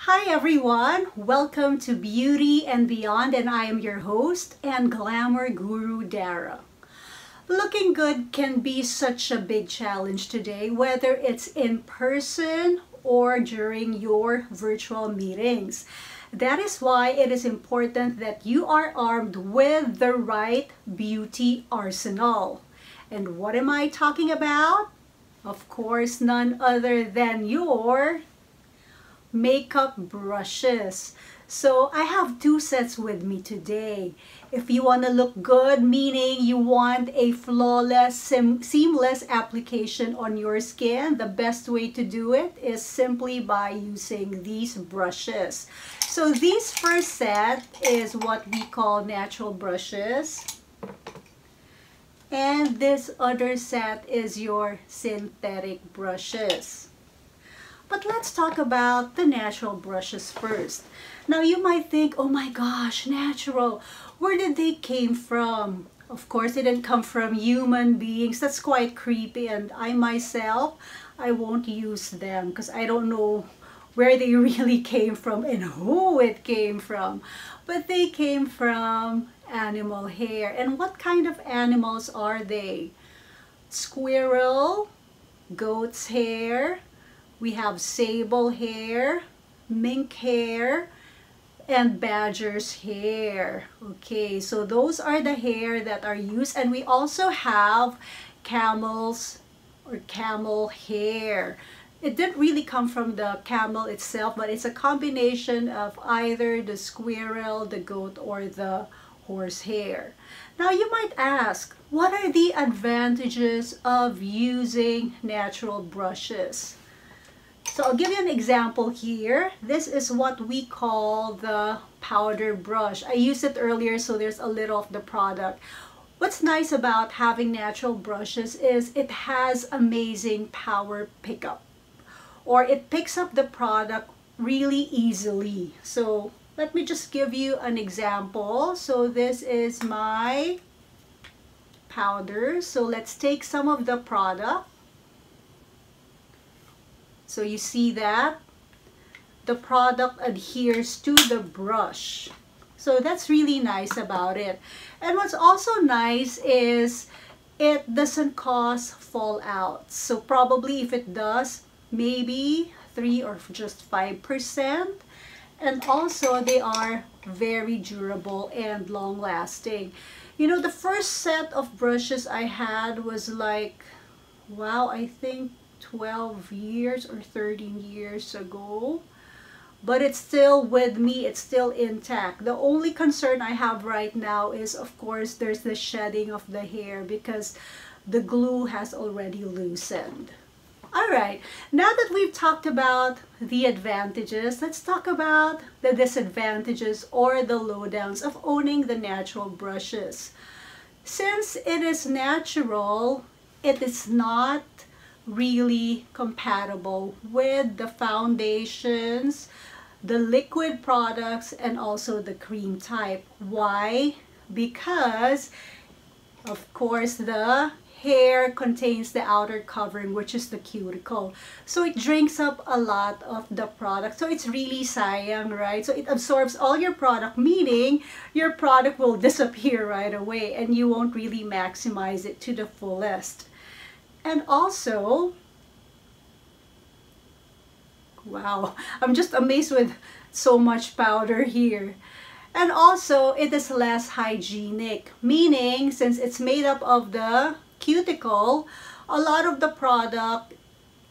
Hi everyone, welcome to Beauty and Beyond, and I am your host and glamour guru Dara. Looking good can be such a big challenge today, whether it's in person or during your virtual meetings. That is why it is important that you are armed with the right beauty arsenal. And what am I talking about? Of course, none other than your makeup brushes. So I have two sets with me today. If you want to look good, meaning you want a flawless, seamless application on your skin, the best way to do it is simply by using these brushes. So this first set is what we call natural brushes. And this other set is your synthetic brushes. But let's talk about the natural brushes first. Now you might think, oh my gosh, natural, where did they came from? Of course, it didn't come from human beings. That's quite creepy, and I myself, I won't use them because I don't know where they really came from and who it came from. But they came from animal hair. And what kind of animals are they? Squirrel, goat's hair, we have sable hair, mink hair, and badger's hair. Okay, so those are the hair that are used, and we also have camels or camel hair. It didn't really come from the camel itself, but it's a combination of either the squirrel, the goat, or the horse hair. Now you might ask, what are the advantages of using natural brushes? So I'll give you an example here. This is what we call the powder brush. I used it earlier, so there's a little of the product. What's nice about having natural brushes is it has amazing power pickup, or it picks up the product really easily. So let me just give you an example. So this is my powder. So let's take some of the product. So you see that the product adheres to the brush. So that's really nice about it. And what's also nice is it doesn't cause fallout. So probably if it does, maybe 3 or just 5%. And also they are very durable and long lasting. You know, the first set of brushes I had was like, wow, I think 12 years or 13 years ago, but it's still with me, it's still intact. The only concern I have right now is, of course, there's the shedding of the hair because the glue has already loosened. Alright, now that we've talked about the advantages, let's talk about the disadvantages or the lowdowns of owning the natural brushes. Since it is natural, it is not really compatible with the foundations, the liquid products, and also the cream type. Why? Because of course the hair contains the outer covering, which is the cuticle, so it drinks up a lot of the product. So it's really sayang, right? So it absorbs all your product, meaning your product will disappear right away and you won't really maximize it to the fullest. And also, wow, I'm just amazed with so much powder here. And also, it is less hygienic, meaning since it's made up of the cuticle, a lot of the product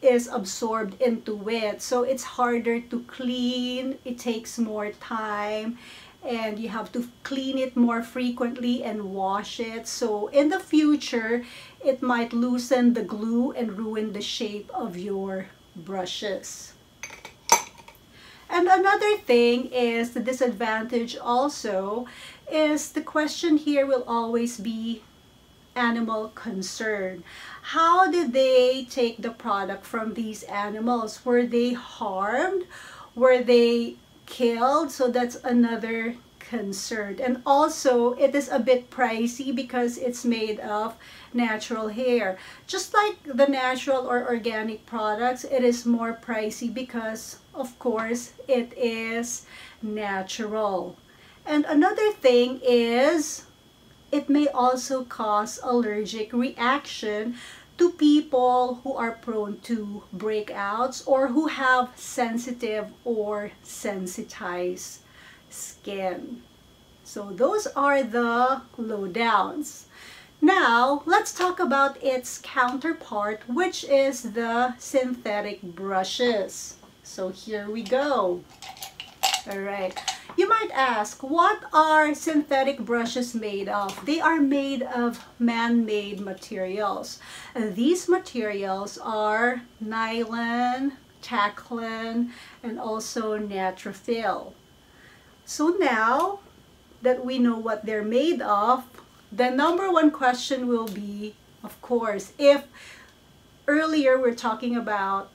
is absorbed into it. So it's harder to clean, it takes more time, and you have to clean it more frequently and wash it. So in the future, it might loosen the glue and ruin the shape of your brushes. And another thing is the disadvantage also is the question here will always be animal concern. How did they take the product from these animals? Were they harmed? Were they killed? So that's another concerned. And also, it is a bit pricey because it's made of natural hair. Just like the natural or organic products, it is more pricey because, of course, it is natural. And another thing is, it may also cause allergic reaction to people who are prone to breakouts or who have sensitive or sensitized skin. So those are the lowdowns. Now, let's talk about its counterpart, which is the synthetic brushes. So here we go. All right. You might ask, what are synthetic brushes made of? They are made of man-made materials. And these materials are nylon, tacklin, and also Natrafil. So now that we know what they're made of, the number one question will be, of course, if earlier we're talking about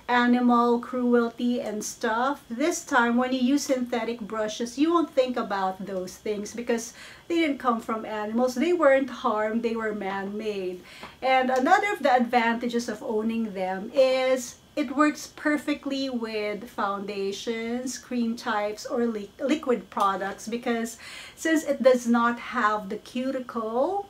animal cruelty and stuff, this time when you use synthetic brushes, you won't think about those things because they didn't come from animals. They weren't harmed, they were man-made. And another of the advantages of owning them is it works perfectly with foundations, cream types, or liquid products because since it does not have the cuticle,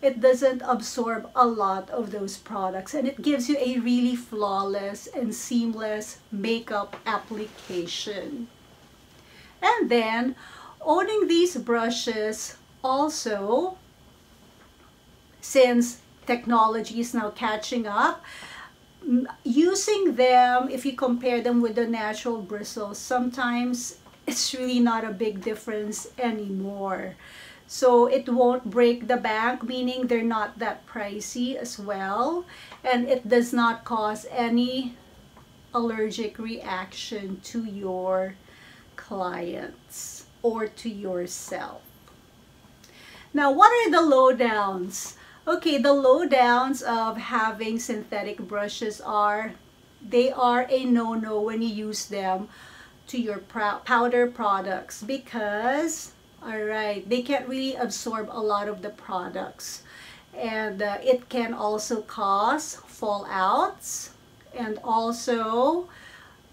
it doesn't absorb a lot of those products, and it gives you a really flawless and seamless makeup application. And then owning these brushes also, since technology is now catching up, using them, if you compare them with the natural bristles, sometimes it's really not a big difference anymore. So it won't break the bank, meaning they're not that pricey as well. And it does not cause any allergic reaction to your clients or to yourself. Now, what are the lowdowns? Okay, the lowdowns of having synthetic brushes are, they are a no-no when you use them to your powder products because, alright, they can't really absorb a lot of the products. And it can also cause fallouts. And also,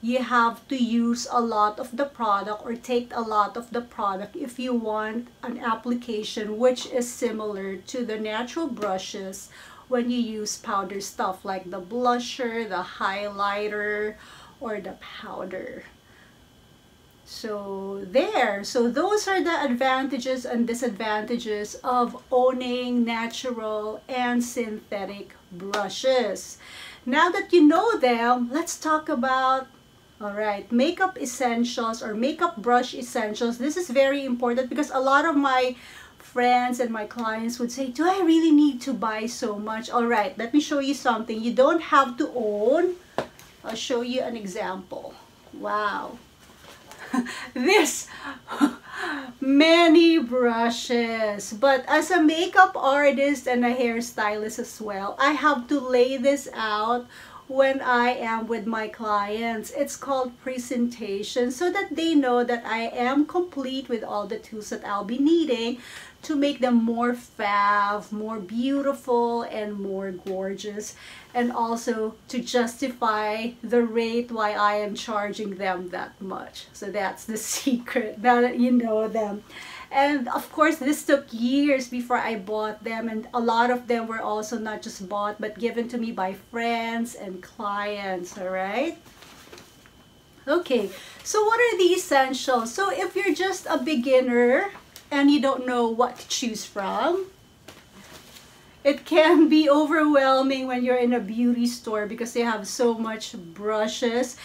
you have to use a lot of the product or take a lot of the product if you want an application which is similar to the natural brushes when you use powder stuff like the blusher, the highlighter, or the powder. So there, so those are the advantages and disadvantages of owning natural and synthetic brushes. Now that you know them, let's talk about, all right, makeup essentials or makeup brush essentials. This is very important because a lot of my friends and my clients would say, do I really need to buy so much? All right, let me show you something. You don't have to own. I'll show you an example. Wow. This many brushes, but as a makeup artist and a hairstylist as well, I have to lay this out when I am with my clients. It's called presentation, so that they know that I am complete with all the tools that I'll be needing to make them more fab, more beautiful, and more gorgeous, and also to justify the rate why I am charging them that much. So that's the secret, now that you know them. And of course, this took years before I bought them, and a lot of them were also not just bought but given to me by friends and clients. All right. Okay, so what are the essentials? So if you're just a beginner and you don't know what to choose from, it can be overwhelming when you're in a beauty store because they have so much brushes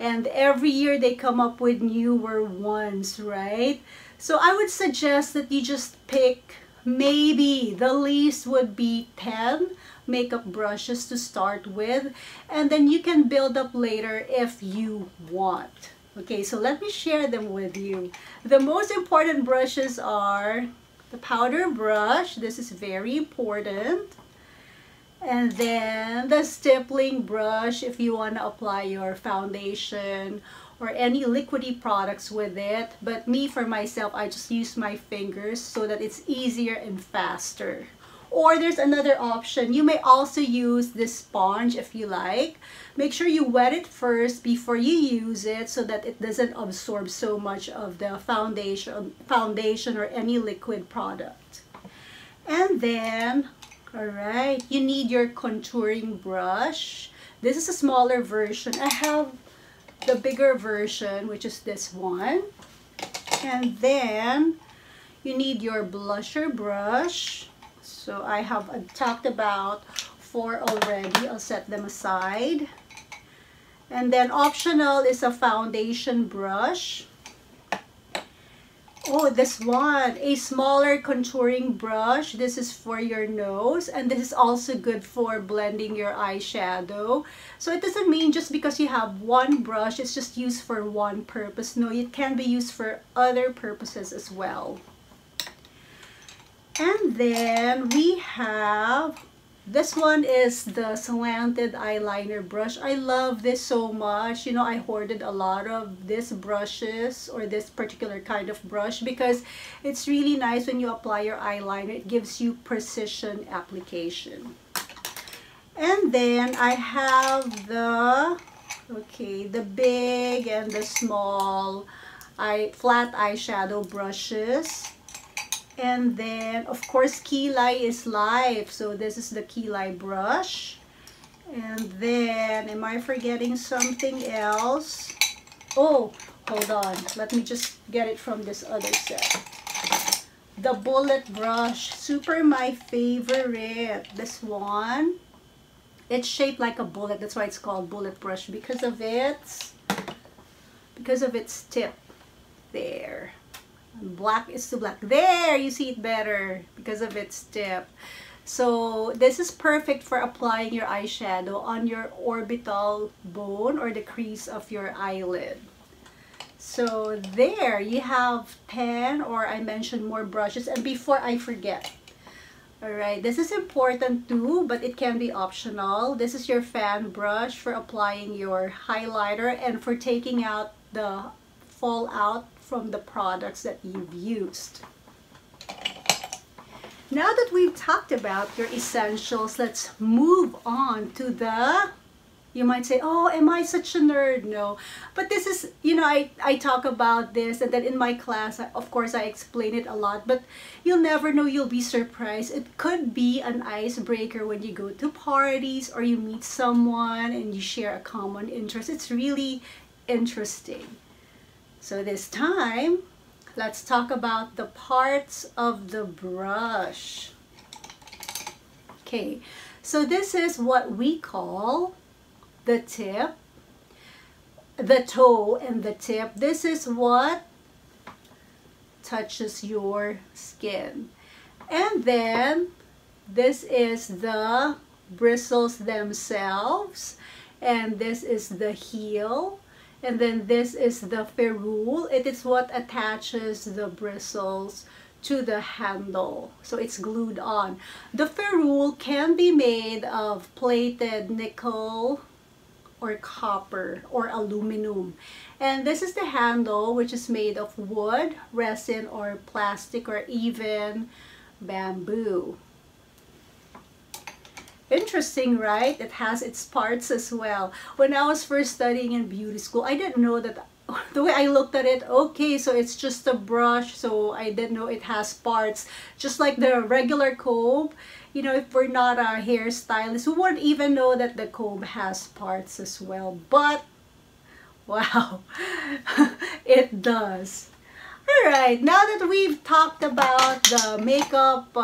and every year they come up with newer ones, right? So I would suggest that you just pick, maybe the least would be 10 makeup brushes to start with, and then you can build up later if you want. Okay, so let me share them with you. The most important brushes are the powder brush. This is very important. And then the stippling brush if you want to apply your foundation or any liquidy products with it. But me, for myself, I just use my fingers so that it's easier and faster. Or there's another option. You may also use this sponge if you like. Make sure you wet it first before you use it so that it doesn't absorb so much of the foundation or any liquid product. And then, all right, you need your contouring brush. This is a smaller version. I have the bigger version, which is this one. And then you need your blusher brush. So I have talked about 4 already. I'll set them aside. And then optional is a foundation brush. Oh, this one, a smaller contouring brush. This is for your nose, and this is also good for blending your eyeshadow. So it doesn't mean just because you have one brush, it's just used for one purpose. No, it can be used for other purposes as well. And then we have, this one is the slanted eyeliner brush. I love this so much. You know, I hoarded a lot of these brushes or this particular kind of brush because it's really nice when you apply your eyeliner. It gives you precision application. And then I have the, okay, the big and the small flat eyeshadow brushes. And then, of course, key light is life. So this is the key light brush. And then, am I forgetting something else? Oh, hold on. Let me just get it from this other set. The bullet brush. Super my favorite. This one. It's shaped like a bullet. That's why it's called bullet brush. Because of its tip. There. Black is to black. There, you see it better because of its tip. So this is perfect for applying your eyeshadow on your orbital bone or the crease of your eyelid. So there, you have 10, or I mentioned more brushes. And before I forget, all right, this is important too, but it can be optional. This is your fan brush for applying your highlighter and for taking out the fallout from the products that you've used. Now that we've talked about your essentials, let's move on to the, you might say, oh, am I such a nerd? No, but this is, you know, I talk about this, and then in my class, of course, I explain it a lot, but you'll never know, you'll be surprised. It could be an icebreaker when you go to parties or you meet someone and you share a common interest. It's really interesting. So this time, let's talk about the parts of the brush. Okay, so this is what we call the tip, the toe and the tip. This is what touches your skin. And then this is the bristles themselves, and this is the heel. And then this is the ferrule. It is what attaches the bristles to the handle. So it's glued on. The ferrule can be made of plated nickel or copper or aluminum. And this is the handle, which is made of wood, resin, or plastic, or even bamboo. Interesting, right? It has its parts as well. When I was first studying in beauty school, I didn't know that. The way I looked at it, okay, so it's just a brush, so I didn't know it has parts. Just like the regular comb, you know, if we're not a hairstylist, we wouldn't even know that the comb has parts as well. But, wow, it does. Alright, now that we've talked about the makeup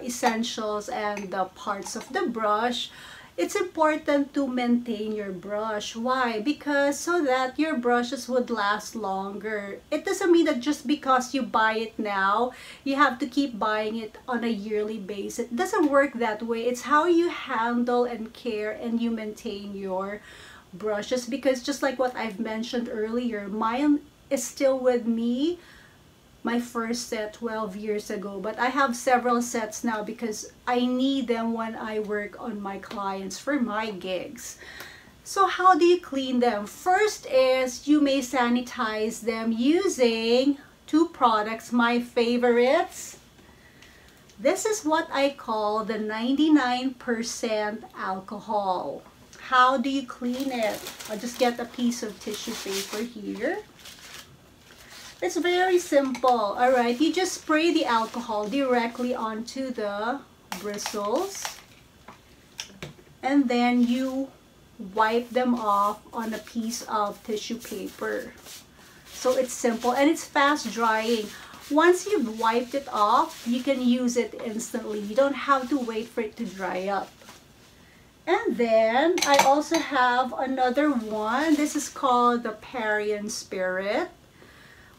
essentials and the parts of the brush, it's important to maintain your brush. Why? Because so that your brushes would last longer. It doesn't mean that just because you buy it now, you have to keep buying it on a yearly basis. It doesn't work that way. It's how you handle and care and you maintain your brushes. Because just like what I've mentioned earlier, mine is still with me my first set 12 years ago, but I have several sets now because I need them when I work on my clients for my gigs. So how do you clean them? First is you may sanitize them using two products, my favorites. This is what I call the 99% alcohol. How do you clean it? I'll just get a piece of tissue paper here. It's very simple. All right, you just spray the alcohol directly onto the bristles, and then you wipe them off on a piece of tissue paper. So it's simple and it's fast drying. Once you've wiped it off, you can use it instantly. You don't have to wait for it to dry up. And then I also have another one. This is called the Parian Spirit.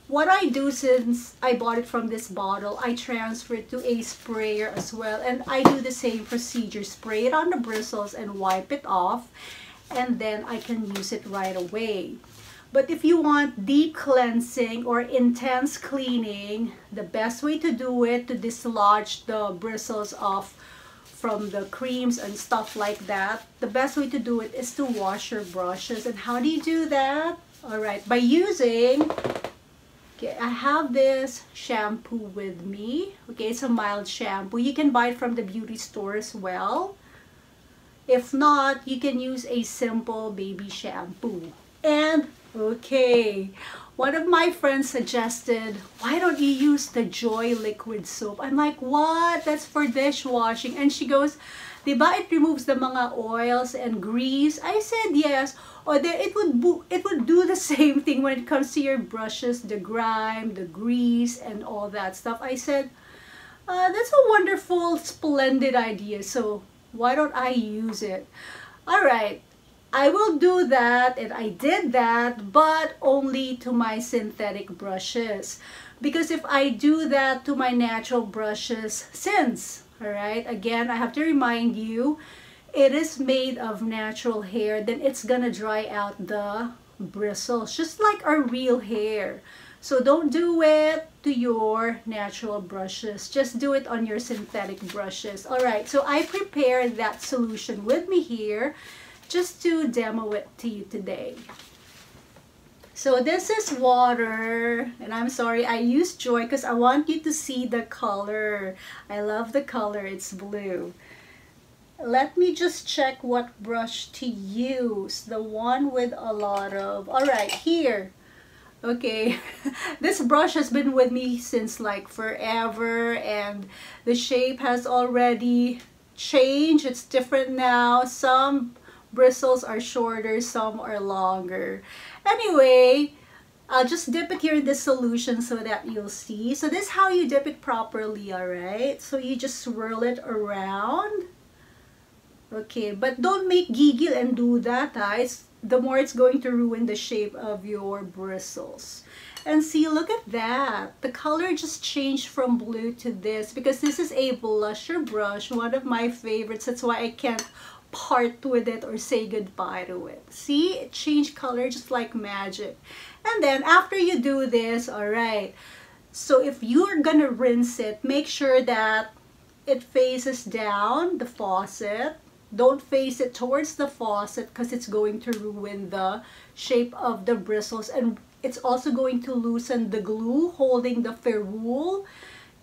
What I do, since I bought it from this bottle, I transfer it to a sprayer as well. And I do the same procedure. Spray it on the bristles and wipe it off. And then I can use it right away. But if you want deep cleansing or intense cleaning, the best way to do it, to dislodge the bristles off from the creams and stuff like that, the best way to do it is to wash your brushes. And how do you do that? All right, by using, okay, I have this shampoo with me. Okay, it's a mild shampoo. You can buy it from the beauty store as well. If not, you can use a simple baby shampoo. And okay, one of my friends suggested, why don't you use the Joy liquid soap? I'm like, what? That's for dishwashing. And she goes, diba it removes the mga oils and grease? I said yes. Or then it would do the same thing when it comes to your brushes, the grime, the grease, and all that stuff. I said, that's a wonderful, splendid idea. So why don't I use it? All right. I will do that, and I did that, but only to my synthetic brushes. Because if I do that to my natural brushes, since, alright, again, I have to remind you, it is made of natural hair, then it's gonna dry out the bristles, just like our real hair. So don't do it to your natural brushes. Just do it on your synthetic brushes. Alright, so I prepared that solution with me here, just to demo it to you today. So this is water, and I'm sorry I used Joy because I want you to see the color. I love the color, it's blue. Let me just check what brush to use, the one with a lot of, all right, here. Okay, this brush has been with me since like forever, and the shape has already changed. It's different now. Some bristles are shorter, some are longer. Anyway, I'll just dip it here in this solution so that you'll see. So this is how you dip it properly, alright? So you just swirl it around. Okay, but don't make giggle and do that, guys. The more it's going to ruin the shape of your bristles. And see, look at that. The color just changed from blue to this because this is a blusher brush, one of my favorites. That's why I can't part with it or say goodbye to it. See, it changed color just like magic. And then after you do this, all right, so if you're gonna rinse it, make sure that it faces down the faucet. Don't face it towards the faucet because it's going to ruin the shape of the bristles, and it's also going to loosen the glue holding the ferrule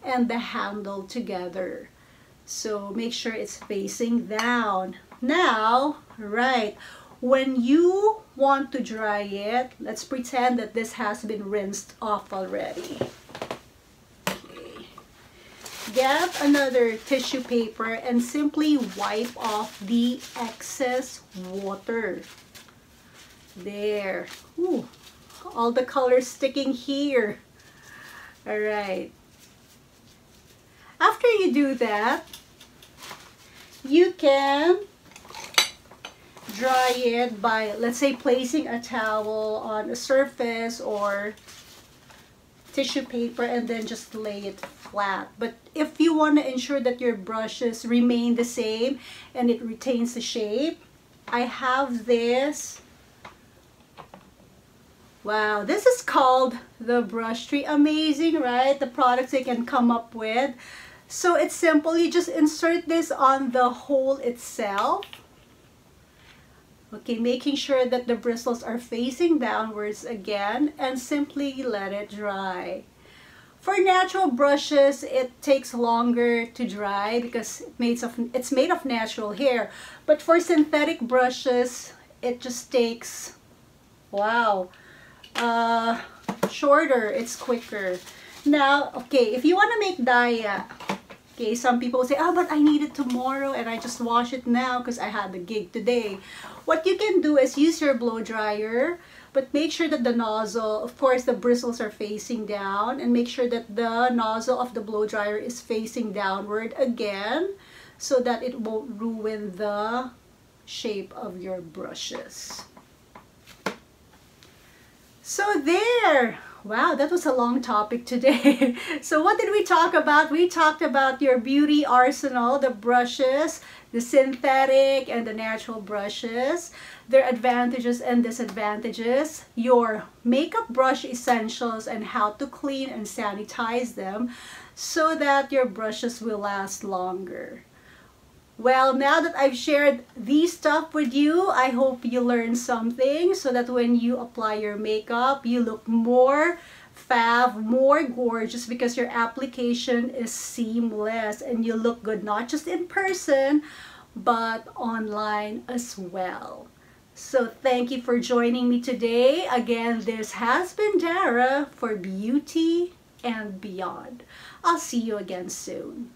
and the handle together. So make sure it's facing down. Now, right, when you want to dry it, let's pretend that this has been rinsed off already. Okay. Get another tissue paper and simply wipe off the excess water. There. Ooh, all the colors sticking here. All right. After you do that, you can dry it by, let's say, placing a towel on a surface or tissue paper and then just lay it flat. But if you want to ensure that your brushes remain the same and it retains the shape, I have this. Wow, this is called the brush tree. Amazing, right? The products they can come up with. So it's simple. You just insert this on the hole itself. Okay, making sure that the bristles are facing downwards again, and simply let it dry. For natural brushes, it takes longer to dry because it's made of natural hair. But for synthetic brushes, it just takes, wow, shorter, it's quicker. Now, okay, if you want to make daya, okay, some people say, oh, but I need it tomorrow and I just wash it now because I had the gig today. What you can do is use your blow dryer, but make sure that the nozzle, of course, the bristles are facing down, and make sure that the nozzle of the blow dryer is facing downward again so that it won't ruin the shape of your brushes. So there! Wow, that was a long topic today. So what did we talk about? We talked about your beauty arsenal, the brushes, the synthetic and the natural brushes, their advantages and disadvantages, your makeup brush essentials, and how to clean and sanitize them so that your brushes will last longer. Well, now that I've shared these stuff with you, I hope you learned something so that when you apply your makeup, you look more fab, more gorgeous, because your application is seamless and you look good not just in person, but online as well. So thank you for joining me today. Again, this has been Dara for Beauty and Beyond. I'll see you again soon.